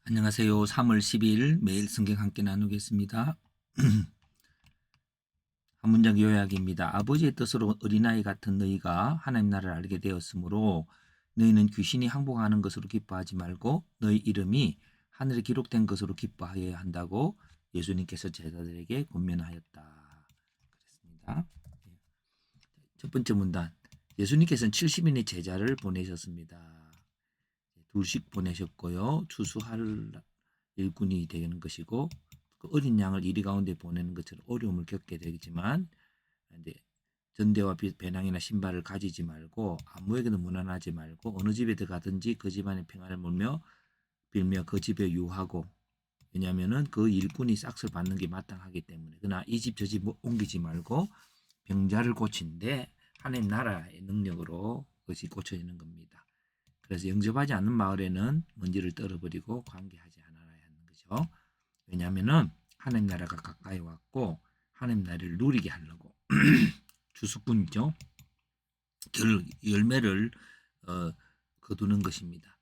안녕하세요. 3월 12일 매일 성경 함께 나누겠습니다. 한 문장 요약입니다. 아버지의 뜻으로 어린아이 같은 너희가 하나님 나라를 알게 되었으므로 너희는 귀신이 항복하는 것으로 기뻐하지 말고 너희 이름이 하늘에 기록된 것으로 기뻐하여야 한다고 예수님께서 제자들에게 권면하였다. 그랬습니다. 첫 번째 문단. 예수님께서는 70인의 제자를 보내셨습니다. 둘씩 보내셨고요. 추수할 일꾼이 되는 것이고 그 어린 양을 이리 가운데 보내는 것처럼 어려움을 겪게 되지만 이제 전대와 배낭이나 신발을 가지지 말고 아무에게도 무난하지 말고 어느 집에 들어가든지 그 집안의 평안을 몰며 빌며 그 집에 유하고 왜냐하면은 그 일꾼이 싹을 받는 게 마땅하기 때문에 그러나 이 집 저 집 옮기지 말고 병자를 고친데 하나님 나라의 능력으로 그것이 고쳐지는 겁니다. 그래서 영접하지 않는 마을에는 먼지를 떨어버리고 관계하지 않아야 하는 거죠. 왜냐하면은 하나님 나라가 가까이 왔고 하나님 나라를 누리게 하려고 주수꾼이죠. 열매를 거두는 것입니다.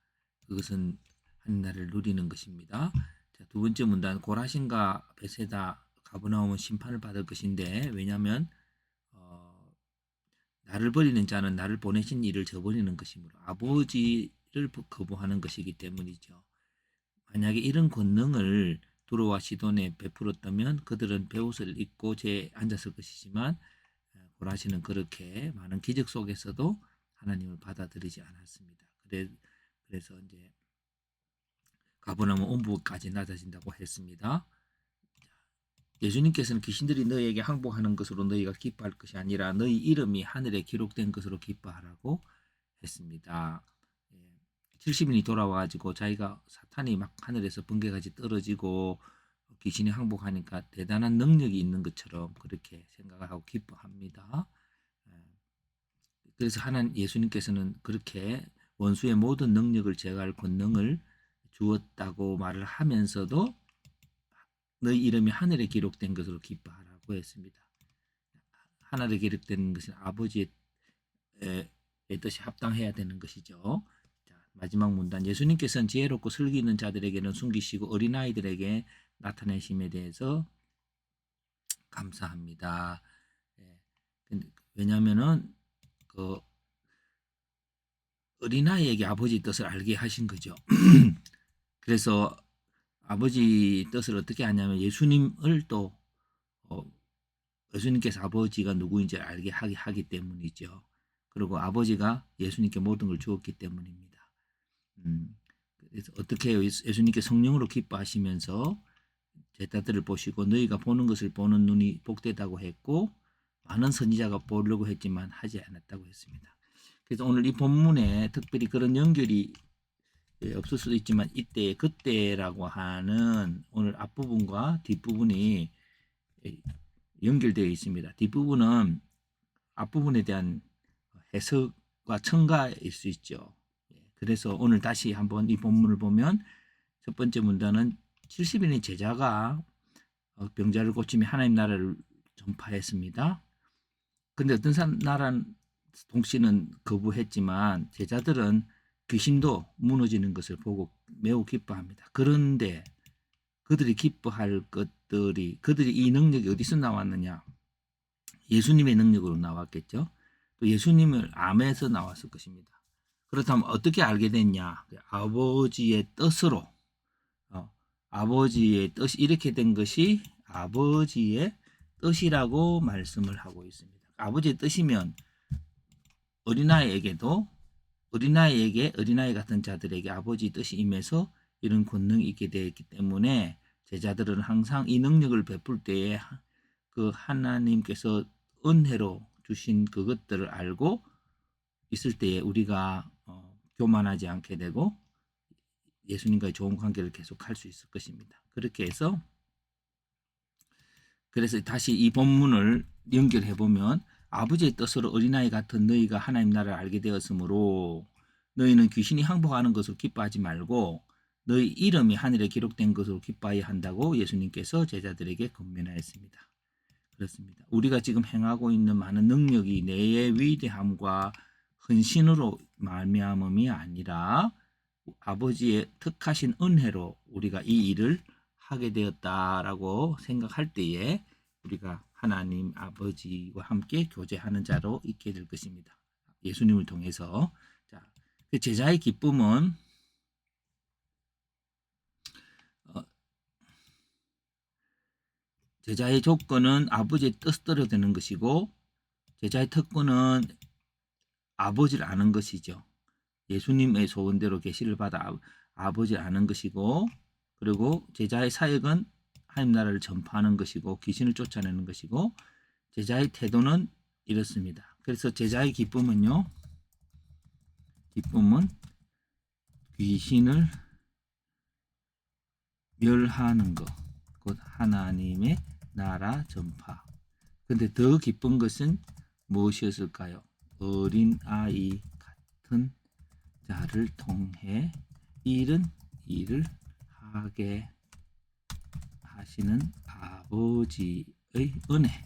그것은 하나님 나라를 누리는 것입니다. 자, 두 번째 문단 고라신과 베세다 가버나움은 심판을 받을 것인데 왜냐하면 나를 버리는 자는 나를 보내신 이를 저버리는 것이므로 아버지를 거부하는 것이기 때문이죠. 만약에 이런 권능을 두로와 시돈에 베풀었다면 그들은 베옷을 입고 제 앉았을 것이지만 고라시는 그렇게 많은 기적 속에서도 하나님을 받아들이지 않았습니다. 그래서 이제 가버나움 온부까지 낮아진다고 했습니다. 예수님께서는 귀신들이 너희에게 항복하는 것으로 너희가 기뻐할 것이 아니라 너희 이름이 하늘에 기록된 것으로 기뻐하라고 했습니다. 70인이 돌아와가지고 자기가 사탄이 막 하늘에서 번개같이 떨어지고 귀신이 항복하니까 대단한 능력이 있는 것처럼 그렇게 생각을 하고 기뻐합니다. 그래서 하나님 예수님께서는 그렇게 원수의 모든 능력을 제거할 권능을 주었다고 말을 하면서도 너희 이름이 하늘에 기록된 것으로 기뻐하라고 했습니다. 하늘에 기록된 것은 아버지의 뜻이 합당해야 되는 것이죠. 자, 마지막 문단 예수님께서는 지혜롭고 슬기 있는 자들에게는 숨기시고 어린아이들에게 나타내심에 대해서 감사합니다. 왜냐하면은 그 어린아이에게 아버지 뜻을 알게 하신 거죠. 그래서 아버지 뜻을 어떻게 하냐면 예수님을 또 예수님께서 아버지가 누구인지 알게 하기 때문이죠. 그리고 아버지가 예수님께 모든 걸 주었기 때문입니다. 그래서 어떻게 해요? 예수님께 성령으로 기뻐하시면서 제자들을 보시고 너희가 보는 것을 보는 눈이 복되다고 했고 많은 선지자가 보려고 했지만 하지 않았다고 했습니다. 그래서 오늘 이 본문에 특별히 그런 연결이 없을 수도 있지만 이때 그때라고 하는 오늘 앞부분과 뒷부분이 연결되어 있습니다. 뒷부분은 앞부분에 대한 해석과 첨가일 수 있죠. 그래서 오늘 다시 한번 이 본문을 보면 첫 번째 문단은 70인의 제자가 병자를 고치며 하나님 나라를 전파했습니다. 근데 어떤 나라는 동시는 거부했지만 제자들은 귀신도 무너지는 것을 보고 매우 기뻐합니다. 그런데 그들이 기뻐할 것들이 그들이 이 능력이 어디서 나왔느냐? 예수님의 능력으로 나왔겠죠. 또 예수님을 암에서 나왔을 것입니다. 그렇다면 어떻게 알게 됐냐? 아버지의 뜻으로 아버지의 뜻이 이렇게 된 것이 아버지의 뜻이라고 말씀을 하고 있습니다. 아버지의 뜻이면 어린아이에게도 어린아이 같은 자들에게 아버지 뜻이 임해서 이런 권능이 있게 되었기 때문에 제자들은 항상 이 능력을 베풀 때에 그 하나님께서 은혜로 주신 그것들을 알고 있을 때에 우리가 교만하지 않게 되고 예수님과의 좋은 관계를 계속할 수 있을 것입니다. 그렇게 해서 그래서 다시 이 본문을 연결해 보면 아버지의 뜻으로 어린아이 같은 너희가 하나님 나라를 알게 되었으므로 너희는 귀신이 항복하는 것을 기뻐하지 말고 너희 이름이 하늘에 기록된 것으로 기뻐해야 한다고 예수님께서 제자들에게 권면하였습니다. 그렇습니다. 우리가 지금 행하고 있는 많은 능력이 내의 위대함과 헌신으로 말미암음이 아니라 아버지의 특하신 은혜로 우리가 이 일을 하게 되었다라고 생각할 때에 우리가 하나님 아버지와 함께 교제하는 자로 있게 될 것입니다. 예수님을 통해서. 자, 그 제자의 기쁨은 제자의 조건은 아버지의 뜻대로 되는 것이고 제자의 특권은 아버지를 아는 것이죠. 예수님의 소원대로 계시를 받아 아버지를 아는 것이고 그리고 제자의 사역은 하나님 나라를 전파하는 것이고 귀신을 쫓아내는 것이고 제자의 태도는 이렇습니다. 그래서 제자의 기쁨은 귀신을 멸하는 것, 곧 하나님의 나라 전파. 근데 더 기쁜 것은 무엇이었을까요? 어린 아이 같은 자를 통해 이런 일을 하게 하시는 아버지의 은혜.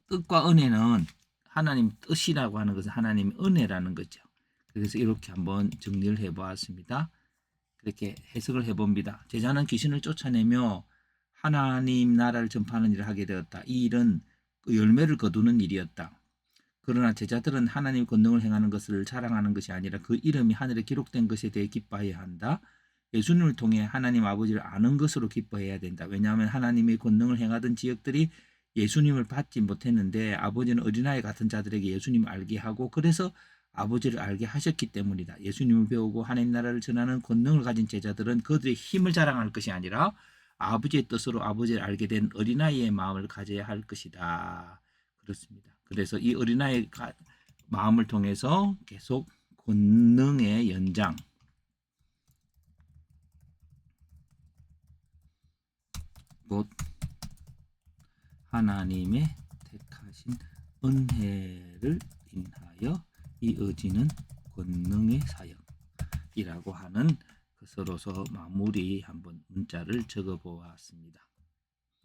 뜻과 은혜는 하나님 뜻이라고 하는 것은 하나님의 은혜라는 거죠. 그래서 이렇게 한번 정리를 해보았습니다. 그렇게 해석을 해봅니다. 제자는 귀신을 쫓아내며 하나님 나라를 전파하는 일을 하게 되었다. 이 일은 그 열매를 거두는 일이었다. 그러나 제자들은 하나님 권능을 행하는 것을 자랑하는 것이 아니라 그 이름이 하늘에 기록된 것에 대해 기뻐해야 한다. 예수님을 통해 하나님 아버지를 아는 것으로 기뻐해야 된다. 왜냐하면 하나님의 권능을 행하던 지역들이 예수님을 받지 못했는데 아버지는 어린아이 같은 자들에게 예수님을 알게 하고 그래서 아버지를 알게 하셨기 때문이다. 예수님을 배우고 하나님 나라를 전하는 권능을 가진 제자들은 그들의 힘을 자랑할 것이 아니라 아버지의 뜻으로 아버지를 알게 된 어린아이의 마음을 가져야 할 것이다. 그렇습니다. 그래서 이 어린아이의 마음을 통해서 계속 권능의 연장, 곧 하나님의 택하신 은혜를 인하여 이어지는 권능의 사역이라고 하는 것으로서 마무리 한번 문자를 적어 보았습니다.